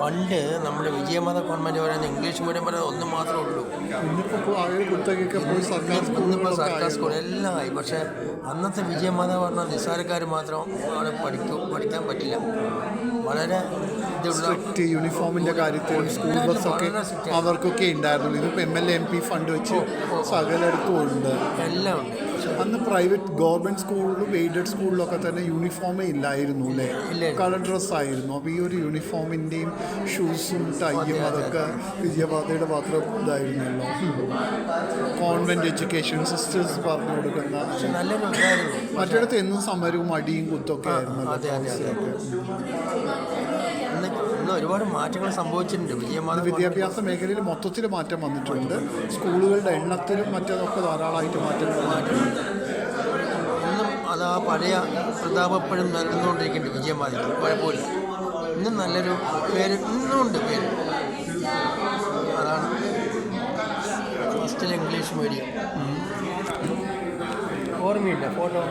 പണ്ട് നമ്മുടെ വിജയമാത ഗവൺമെൻറ് പറയുന്ന ഇംഗ്ലീഷ് മീഡിയം പറയുന്നത് ഒന്ന് മാത്രമേ ഉള്ളൂ. ഇന്നിപ്പോൾ സർക്കാർ സ്കൂൾ എല്ലാം ആയി. പക്ഷേ അന്നത്തെ വിജയമാത പറഞ്ഞ നിസ്സാരക്കാർ മാത്രം അവിടെ പഠിക്കാൻ പറ്റില്ല. വളരെ സ്ട്രിക്റ്റ് യൂണിഫോമിൻ്റെ കാര്യത്തിൽ സ്കൂൾ ബസ്സൊക്കെ അവർക്കൊക്കെ ഉണ്ടായിരുന്നുള്ളൂ. ഇതിപ്പോൾ MLA MP ഫണ്ട് വെച്ച് സകലയിടത്തും ഉണ്ട്, എല്ലാം ഉണ്ട്. അന്ന് പ്രൈവറ്റ് ഗവൺമെൻറ് സ്കൂളിലും എയ്ഡഡ് സ്കൂളിലൊക്കെ തന്നെ യൂണിഫോമേ ഇല്ലായിരുന്നു അല്ലേ, കളർ ഡ്രസ്സായിരുന്നു. അപ്പോൾ ഈ ഒരു യൂണിഫോമിൻ്റെയും ഷൂസും ടൈയും അതൊക്കെ വിജയപാതയുടെ മാത്രം ഇതായിരുന്നല്ലോ. കോൺവെൻറ്റ് എഡ്യൂക്കേഷൻ സിസ്റ്റേഴ്സ് പറഞ്ഞു കൊടുക്കുന്ന മറ്റിടത്ത് എന്നും സമരവും അടിയും കുത്തൊക്കെ ആയിരുന്നു. ഒരുപാട് മാറ്റങ്ങൾ സംഭവിച്ചിട്ടുണ്ട്. വിദ്യാഭ്യാസ മേഖലയിൽ മൊത്തത്തിൽ മാറ്റം വന്നിട്ടുണ്ട്. സ്കൂളുകളുടെ എണ്ണത്തിലും മറ്റതൊക്കെ ധാരാളമായിട്ട് മാറ്റങ്ങൾ ഇന്നും അത് ആ പഴയ പ്രതാപപ്പോഴും നിന്നുകൊണ്ടിരിക്കുന്നുണ്ട്. വിജയമാതിരി കുഴപ്പമില്ല. ഇന്നും നല്ലൊരു പേര് ഇന്നുമുണ്ട്. പേര് അതാണ് ഫസ്റ്റിൽ ഇംഗ്ലീഷ് മീഡിയം. ഓർമ്മയില്ല ഫോട്ടോ.